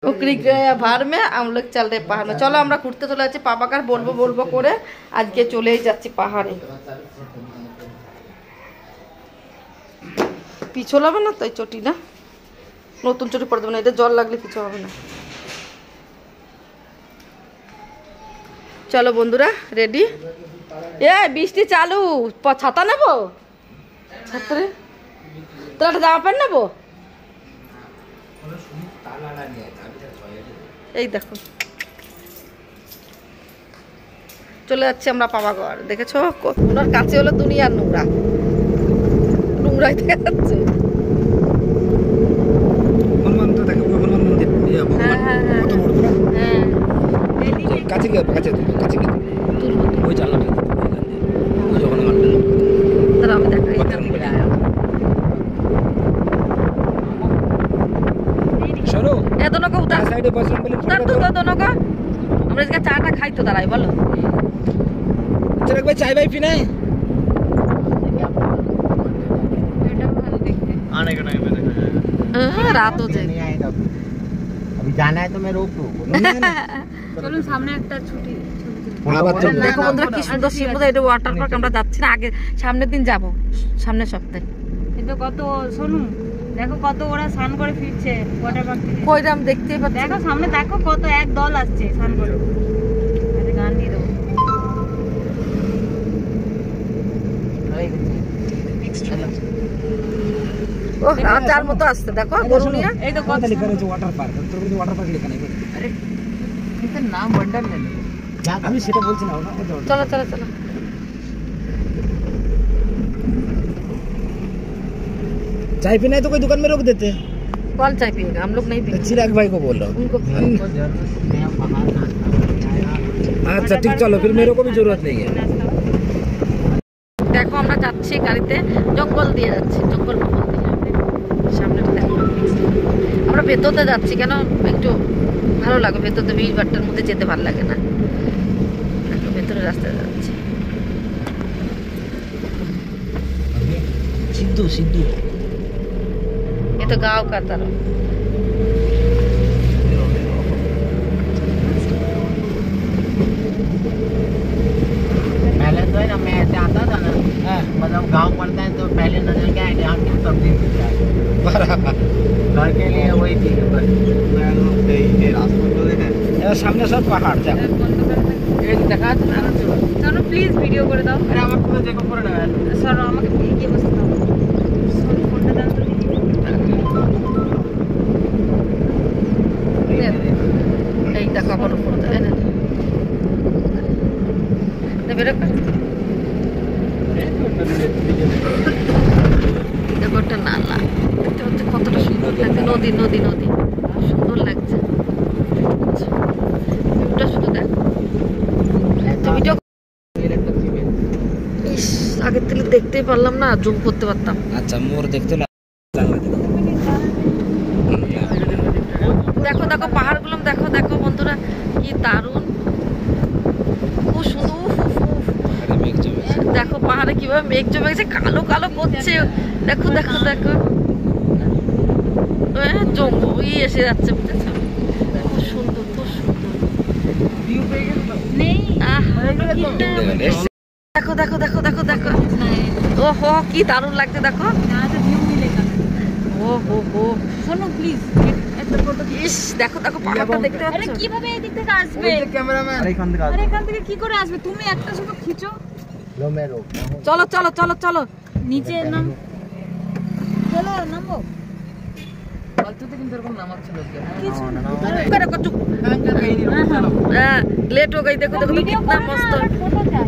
उकरी गया भार में हम लोग चल रहे पहाड़ में। चलो আমরা ঘুরতে চলে যাচ্ছি পাপাকার বলবো বলবো করে আজকে চলেই যাচ্ছি পাহাড়ে। পিছল হবে না তাই চটি না, নতুন চটি পরে দেবো না, এটা জল লাগলে কিছু হবে না। চলো বন্ধুরা রেডি। এ বৃষ্টি চালু, ছাতা নেবো, ছাত্রে তোর একটা জামা প্যান্ট নেবো। এই দেখো চলে যাচ্ছি আমরা পাপাগড়। দেখেছো ওনার কাছে হলো দুনিয়ার নোংরা, নোংরাই দেখা যাচ্ছে। আমি দেখাই আমরা इसका चाटा खाई तो दाराई बोलो चल भाई चाय भाई पीना है आने का टाइम है रात हो जाए अभी जाना है तो मैं रोक दूं চলুন সামনে একটা ছুটি দেখো বন্ধুরা কি সুন্দর শিবদা। এটা ওয়াটার পার্ক আমরা যাচ্ছি না, আগে সামনের দিন যাব, সামনের সপ্তাহে। এটা কত শোনো দেখো কত ওরা স্নান করে ফিরছে ওয়াটার পার্ক থেকে। কইরাম দেখতেই পাচ্ছি, দেখো সামনে দেখো কত এক দল আসছে স্নান করে। আরে গান দিয়ে দাও। ও রাতার মতো আসছে দেখো গরু নিয়ে। এই তো কত लिखा है वाटर पार्क, তোর কাছে वाटर पार्क লেখা নেই। আরে এটা নাম ওয়ান্ডারল্যান্ড। আমি সেটা বলছি না। চলো চলো চলো चाय पीना है तो कोई दुकान में रोक देते। कौन चाय पिएगा, हम लोग नहीं पिएंगे। चिराग भाई को बोल रहा हूँ। उनको अच्छा ठीक चलो फिर मेरे को भी जरूरत नहीं है। দেখো আমরা যাচ্ছি গাড়িতে, জঙ্গল দিয়ে যাচ্ছি, জঙ্গল মহল দিয়ে। সামনেটা দেখো আমরা ভেতরতে যাচ্ছি, কেন একটু ভালো লাগে ভেতরতে, ভিড় ভাট্টার মধ্যে যেতে ভালো লাগে না। দেখো ভেতরে রাস্তায় যাচ্ছি। सिद्धू सिद्धू ये तो गांव का तरफ। पहले तो है ना मैं ऐसे आता था ना, मतलब गांव पड़ता है तो पहले नजर क्या है कि हम किस सब्जी घर के लिए वही चीज बस। सामने सब पहाड़ जा দেখা যাচ্ছে না, চলো প্লিজ ভিডিও করে দাও। अरे আমার পুরো চেকআপ করে নেবে স্যার আমাকে এগিয়ে বসতে দাও। সরি ফোনটা দাও তো। এই দেখো আবার উপর থেকে না বেরো কর। দেখো একটা নালা, দেখতে হচ্ছে কতটা সুন্দর লাগছে, নদী নদী নদী সুন্দর লাগছে। ভিউটা শুধু দেখো, ভিডিও ইস আগের থেকে দেখতেই পারলাম না, জুম করতে পারতাম। अच्छा मोर देखते ना। দেখো দেখো পাহাড়গুলো দেখো, দেখো বন্ধুরা কি দারুণ, খুব সুন্দর। দেখো পাহাড়ে কিভাবে মেঘ জমে গেছে, কালো কালো করছে। দেখো দেখো দেখো জঙ্গল এসে যাচ্ছে, বুঝেছো? খুব সুন্দর, খুব সুন্দর। দেখো দেখো দেখো দেখো দেখো, ও হো কি দারুণ লাগছে। দেখো ও হো হো, শোনো প্লিজ একটা ফটো। ইস দেখো দেখো পাহাড়টা দেখতে আরে পাচ্ছ? কিভাবে এই দিক থেকে আসবে? ক্যামেরাম্যান আরে এখান থেকে কি করে আসবে? তুমি একটা শুধু খিচো। लो मैं रोक চলো চলো চলো চলো নিচে নাম, চলো নামো। ফালতুতে কিন্তু এরকম নামাচ্ছে লোকজন। কিছু लेट हो गई। देखो देखो तो कितना मस्त,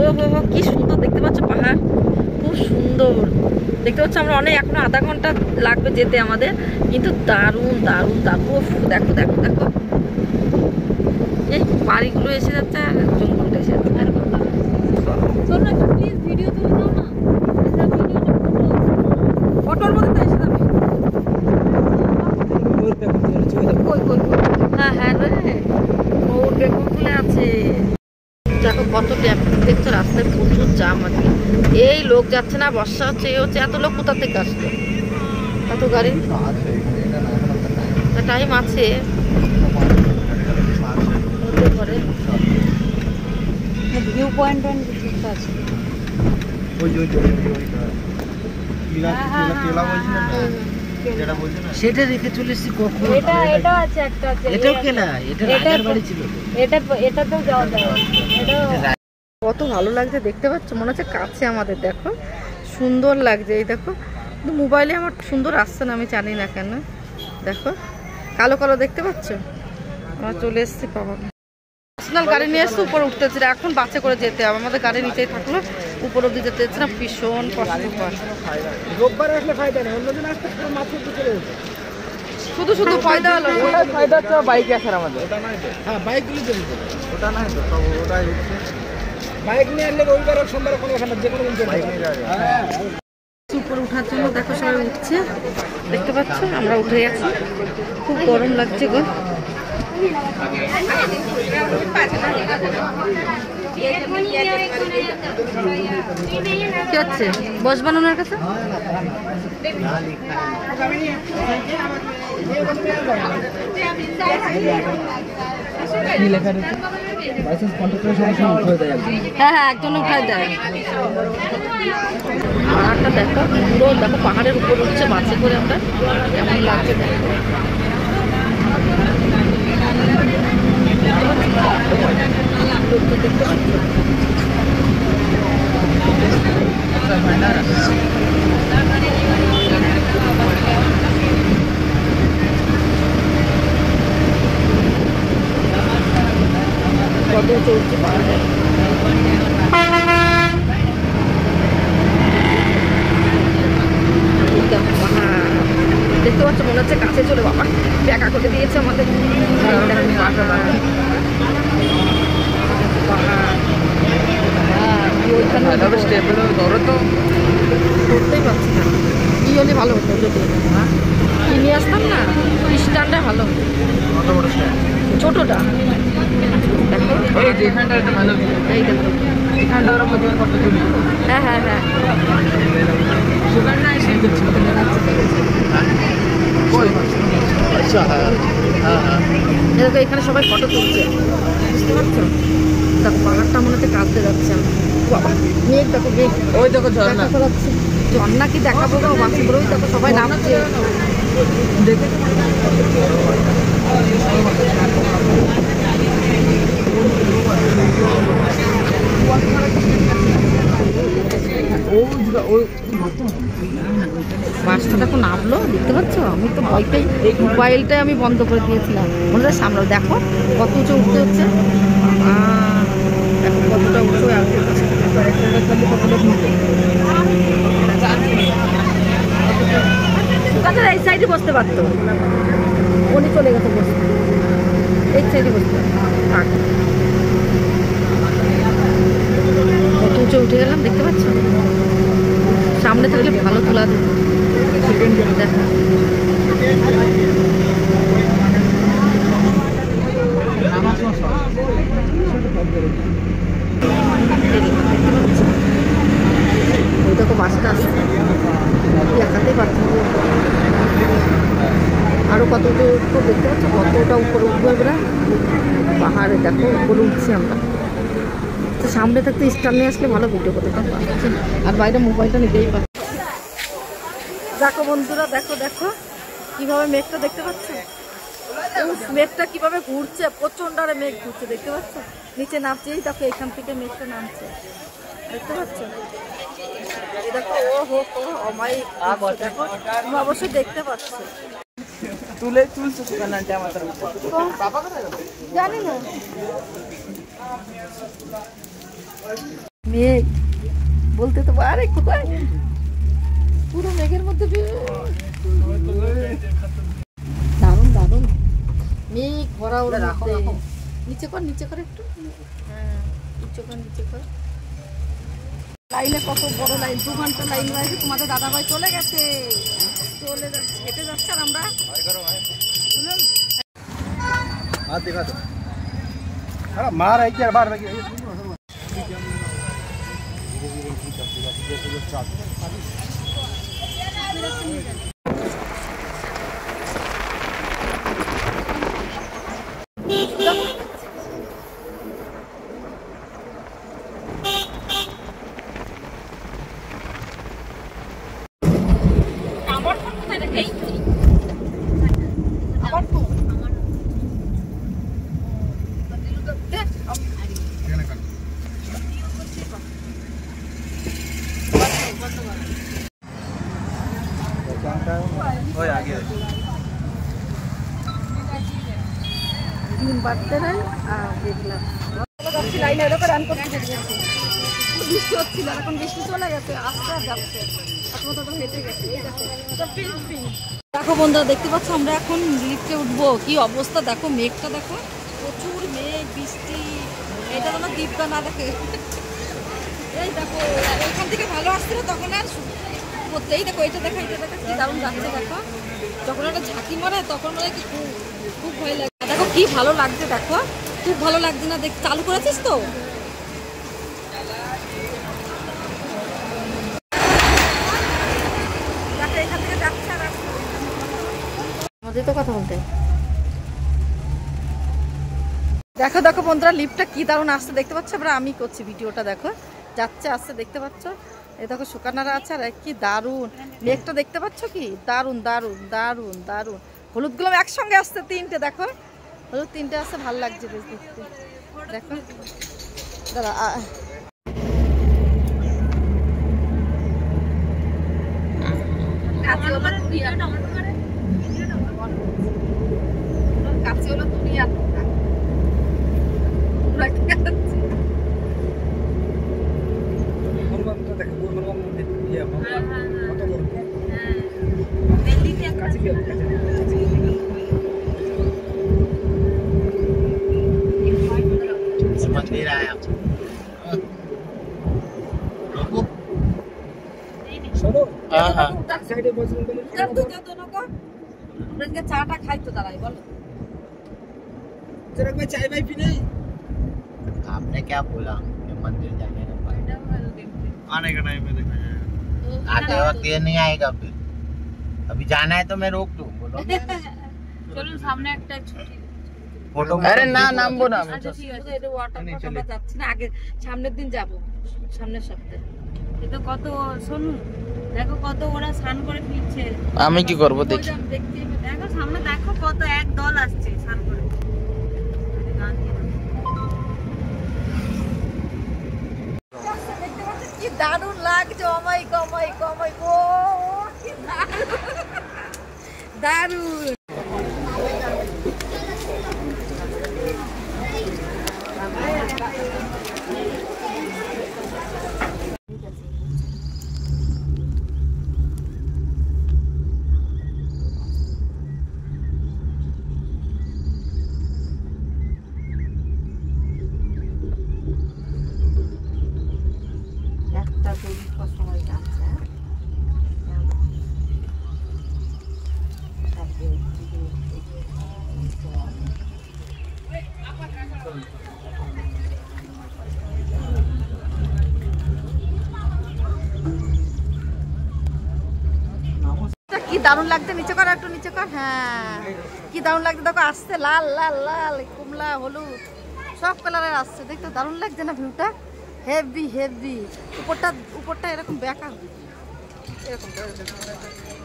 ओ हो কি সুন্দর দেখতে পাচ্ছ পাহাড়, খুব সুন্দর দেখতে পাচ্ছ। আমরা অনেক এখনো আধা ঘন্টা লাগবে যেতে আমাদের, কিন্তু দারুণ দারুণ দারুণ। দেখো দেখো দেখো এই বাড়িগুলো এসে যাচ্ছে আর জঙ্গলটা এসে যাচ্ছে। চলো একটু প্লিজ ভিডিও তুলে দাও না। এটা ভিডিওটা ফটোর মধ্যে তো এসে যাবে। কই কই হ্যাঁ হ্যাঁ রে ও দেখো খুলে আছে। দেখো কত ট্রাফিক দেখছো, রাস্তায় প্রচুর জাম আছে। এই লোক যাচ্ছে না, বর্ষা হচ্ছে, এই হচ্ছে, এত লোক কোথা থেকে আসলো, এত গাড়ি টাইম আছে। পয়েন্ট পয়েন্ট কিছু আছে। সেটা রেখে চলে এসেছি কখন? এটা আছে, একটা আছে। এটাও কেনা, এটা রাজার বাড়ি ছিল। এটাতেও যাওয়া যায়। এটা কত ভালো লাগছে দেখতে পাচ্ছ, মনে হচ্ছে কাছে আমাদের। দেখো সুন্দর লাগছে, এই দেখো। কিন্তু মোবাইলে আমার সুন্দর আসছে না, আমি জানি না কেন। দেখো কালো কালো দেখতে পাচ্ছ। আমরা চলে এসেছি বাবা, পার্সোনাল গাড়ি নিয়ে এসছি, উপরে উঠতে হচ্ছে। এখন বাসে করে যেতে হবে, আমাদের গাড়ি নিচেই থাকলো, উপরে অব্দি যেতে হচ্ছে না, ভীষণ কষ্টকর। রোববার আসলে ফায়দা নেই, অন্যদিন আসতে পুরো মাছ উঠতে চলে যেত। শুধু শুধু ফায়দা হলো। ফায়দা হচ্ছে বাইকে আসার আমাদের। ওটা নাই তো, হ্যাঁ বাইকগুলি চলে যেত। ওটা নাই তো, সব ওটাই হচ্ছে। বাইক নিয়ে আসলে রবিবার আর সোমবার কোনো এখানে যে কোনো দিন চলে যাবে। হ্যাঁ উপরে ওঠার জন্য দেখো সবাই উঠছে, দেখতে পাচ্ছ। আমরা উঠে গেছি, খুব গরম লাগছে গো। কি হচ্ছে বস বানানোর কাছে? কি লেখা রয়েছে? লাইসেন্স কন্ট্রাক্টরের সঙ্গে সঙ্গে উঠে দেয় একজন। হ্যাঁ হ্যাঁ, একজন উঠায় দেয়। পাহাড়টা দেখো, পুরো দেখো পাহাড়ের উপর উঠছে বাসে করে। আমরা কেমন লাগছে দেখো। দেখতে পাচ্ছ? কত চলছে পাহাড়ে। দেখতে পাচ্ছ, মনে হচ্ছে কাছে চলে। বাবা দেখা করে দিয়েছে আমাদের। করতেই পারছি না, কি হলে ভালো হতো যদি কি নিয়ে আসতাম না, স্ট্যান্ডটা ভালো হতো, ছোটটা। দেখো এই দেখো, হ্যাঁ হ্যাঁ হ্যাঁ, দেখো এখানে সবাই ফটো তুলছে, বুঝতে পারছো? দেখো পাহাড়টা মনে হচ্ছে কাঁদতে যাচ্ছে। বাবা মেঘ দেখো, মেঘ ওই দেখো ঝর্ণা যাচ্ছে। ঝর্ণা কি দেখাবো গো বাসে করে? ওই দেখো সবাই নামছে, দেখে বাসটা দেখো নামলো, দেখতে পাচ্ছ? আমি তো ভয়টাই, মোবাইলটাই আমি বন্ধ করে দিয়েছিলাম। মনে হয় সামনে দেখো কত উঁচু উঠতে হচ্ছে। দেখো কতটা উঁচু আসছে। এই সাইডে বসতে পারতো, উনি চলে গেছে বসতে, এই সাইডে বসতে। কত উঁচু উঠে গেলাম, দেখতে পাচ্ছ? সামনে থাকলে ভালো তোলা দেবে। দেখো ওই দেখো বাসটা আসছে, দেখাতেই পারছি। আরো কত উঁচু দেখতে পাচ্ছ? কতটা উপরে উঠবো এবার পাহাড়ে। দেখো উপরে উঠছি আমরা। তো সামনে থাকতে স্ট্যান্ড নিয়ে আসলে ভালো ভিডিও করতে পারছি, আর বাইরে মোবাইলটা নিতেই পারছি। দেখো বন্ধুরা, দেখো দেখো কিভাবে মেঘটা দেখতে পাচ্ছ? মেঘটা কিভাবে ঘুরছে, প্রচন্ড আরে মেঘ ঘুরছে, দেখতে পাচ্ছ? নিচে নামছেই দেখো, এখান থেকে মেঘটা নামছে, দেখতে পাচ্ছ? এই দেখো, ও হো হো অমাই, দেখো তুমি অবশ্যই দেখতে পাচ্ছ। তুলছো দোকানটা আমাদের জানি না মেঘ বলতে তো আরে কোথায়, পুরো মেঘের মধ্যে দারুণ দারুণ মেঘ ভরা ওর মধ্যে। নিচে কর, নিচে কর একটু, হ্যাঁ নিচে কর, নিচে কর। লাইনে কত বড় লাইন, 2 ঘন্টা লাইন হয়েছে। তোমাদের দাদা ভাই চলে গেছে, চলে যাচ্ছে, হেঁটে যাচ্ছে। আর আমরা मार है क्या बार लगी ডিম পাড়তে নাই আর দেখলাম যাচ্ছি লাইনে এরকম রান করতে গেছি, বৃষ্টি হচ্ছিল, এখন বৃষ্টি চলে গেছে, আস্তে যাচ্ছে, এখন তো হেঁটে গেছে। এই দেখো বন্ধুরা, দেখতে পাচ্ছ আমরা এখন লিফটে উঠবো, কি অবস্থা দেখো, মেঘটা দেখো, প্রচুর মেঘ, বৃষ্টি, এটা যেন দীপটা না দেখে। এই দেখো এখান থেকে ভালো আসছিল, তখন আর করতেই দেখো, এটা দেখো কি দারুণ যাচ্ছে দেখো, যখন একটা ঝাঁকি মারে তখন মানে কি খুব ভয় লাগে। দেখো কি ভালো লাগছে, দেখো খুব ভালো লাগছে না, দেখ চালু করেছিস তো। এখান থেকে যাচ্ছে আর আমাদের তো কথা বলতে। দেখো দেখো বন্ধুরা, লিফটটা কি দারুণ আসছে, দেখতে পাচ্ছ, এবার আমি করছি ভিডিওটা, দেখো যাচ্ছে আসছে, দেখতে পাচ্ছ, এই দেখো শুকানারা আছে, আর কি দারুণ মেঘটা দেখতে পাচ্ছ, কি দারুণ দারুণ দারুণ দারুণ। হলুদগুলো একসঙ্গে আসছে তিনটে, দেখো হলুদ তিনটে আসছে, ভালো লাগছে বেশ দেখতে। দেখো দাঁড়া, কাছে হলো দুনিয়া मंदिर आया চাটা খাই তো দাঁড়াই, বলো चाय भाई पीने आपने क्या बोला कि मंदिर जाने का आने का टाइम में देखा जाएगा। आते वक्त ये नहीं आएगा, फिर अभी जाना है तो मैं रोक दूं, बोलो চলুন সামনে একটা ছুটি फोटो। अरे ना नामबो ना আচ্ছা ঠিক আছে। এটা ওয়াটার পার্ক আমরা যাচ্ছি না, আগে সামনের দিন যাব, সামনের সপ্তাহে। এ তো কত শোনো, দেখো কত ওরা স্নান করে ফিরছে, আমি কি করব দেখি। দেখতে দেখো সামনে দেখো কত এক দল আসছে স্নান করে। কি দারুণ লাগছে, অমাই কমাই কমাই গো, কি দারুণ। একটা দীর্ঘ সময় যাচ্ছে, কি দারুণ লাগছে, নিচে কর একটু, নিচে কর, হ্যাঁ কি দারুণ লাগছে, দেখো আসছে লাল লাল লাল কমলা হলুদ সব কালারের আসছে, দেখতে দারুণ লাগছে না ভিউটা, হেভি হেভি। উপরটা এরকম বেঁকা, এরকম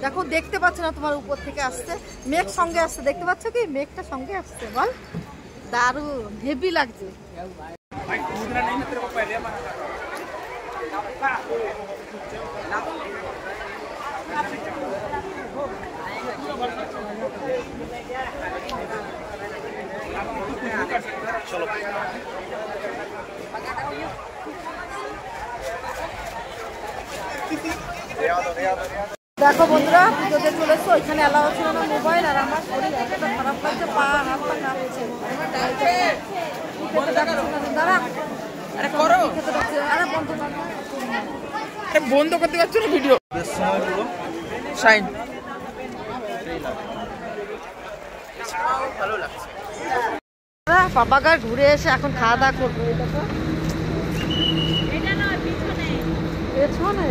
দেখো, দেখতে পাচ্ছ না তোমার, উপর থেকে আসছে মেঘ সঙ্গে আসছে, দেখতে পাচ্ছ কি মেঘটা সঙ্গে আসছে, বল দারুণ হেভি লাগছে। দেখো বন্ধুরা, পুজোতে চলে এসছো, ওইখানে অ্যালাউ ছিল না মোবাইল, আর আমার শরীর এতটা খারাপ লাগছে, পা হাত পা কাঁপছে, দাঁড়া বন্ধ করতে পারছো না ভিডিও শাইন। ভালো লাগছে, পাপাগার ঘুরে এসে এখন খাওয়া দাওয়া করবো। পেছনে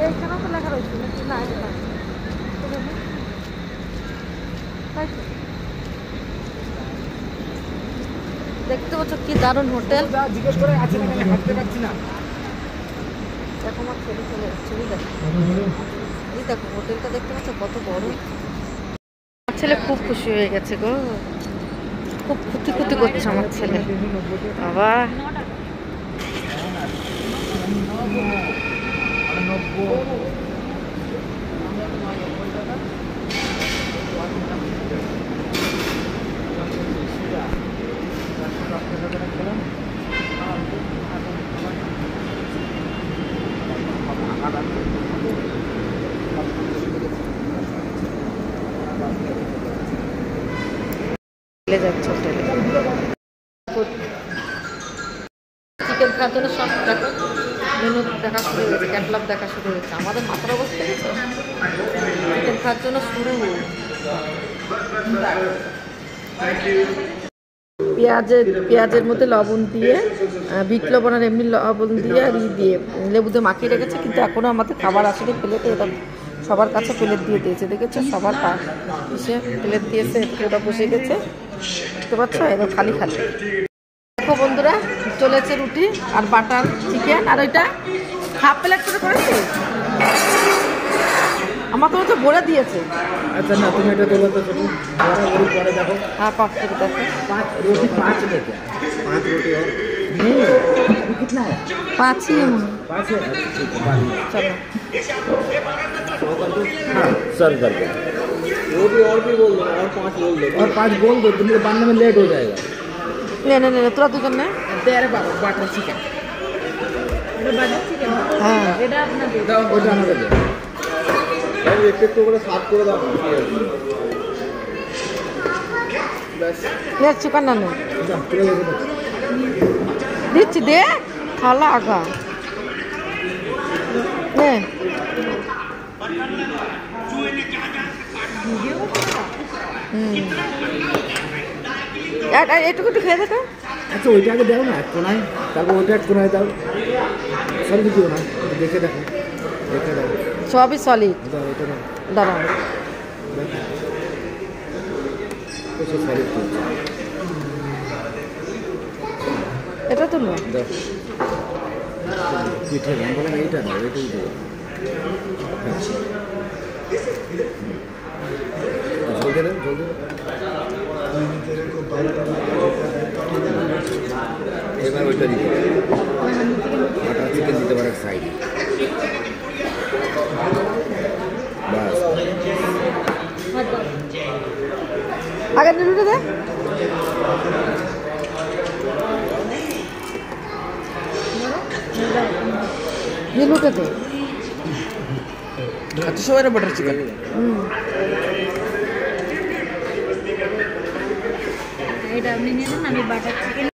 এইখানেও তো লেখা রয়েছে না, দেখতে পাচ্ছ কি দারুণ হোটেল, জিজ্ঞেস করে আছে না, হাঁটতে পারছি না। দেখো আমার ছবি চলে ছবি দেখো, এই দেখো হোটেলটা দেখতে পাচ্ছ কত বড়। আমার ছেলে খুব খুশি হয়ে গেছে গো, খুব খুঁতি খুঁতি করছে আমার ছেলে, বাবা চলে যাচ্ছে হোটেলে চিকেন খাওয়ার জন্য সব দেখো মেনু দেখা শুরু হয়েছে, ক্যাটলগ দেখা শুরু হয়েছে। আমাদের মাথার অবস্থা গেছে চিকেন খাওয়ার জন্য শুরু। পেঁয়াজের মধ্যে লবণ দিয়ে, বিট লবণ আর এমনি লবণ দিয়ে আর দিয়ে লেবু দিয়ে মাখিয়ে রেখেছে, কিন্তু এখনও আমাদের খাবার আসলে প্লেটে এটা সবার কাছে প্লেট দিয়ে দিয়েছে, দেখেছো সবার এসে প্লেট দিয়েছে, ওটা বসে গেছে বুঝতে পারছো, এটা খালি খালি। দেখো বন্ধুরা চলেছে রুটি আর বাটার চিকেন, আর ওইটা হাফ প্লেট করে করেছি, আমার তো হচ্ছে ভরে দিয়েছে। আচ্ছা না তুমি এটা তোলো তো তুমি পরে দেখো। হ্যাঁ 5 থেকে দেখো 5 रोटी 5 लेके 5 रोटी और नहीं कितना है 5 ही 5 है। चलो हाँ सर्व कर दो रोटी और भी बोल दो और 5 बोल दो और 5 बोल दो, तुमको बनने में लेट हो जाएगा। नहीं তোরা দুজন না तेरे बटर चिकन হ্যাঁ দাও ওটা আমাকে দাও, তাই একটু একটু করে সাফ করে দাও। নে চিকেন না নে দাও তুলে দাও। দিচ্ছি দে থালা আগা নে এটুকু একটু খেয়ে দেখো। আচ্ছা ওইটা আগে দাও না এক কোনায়, তারপর ওইটা এক কোনায় দাও, সব দিও না, দেখে দেখো দেখে দাও। সবই সলিড দাও ওইটা দাও, দাঁড়াও ওইটা সলিড করো এটা তো না দাও। পিঠে রান্না এইটা দাও, এটাই দাও। জলদি দাও জলদি। এবার ওইটা দিতে বাটার চিকেন দিতে পারে সাইডে, বাস। আগে রুটি দে ये लूटे थे अच्छा सो है बटर चिकन। এটা আপনি নিয়ে নেন, আমি বাটার চিকেন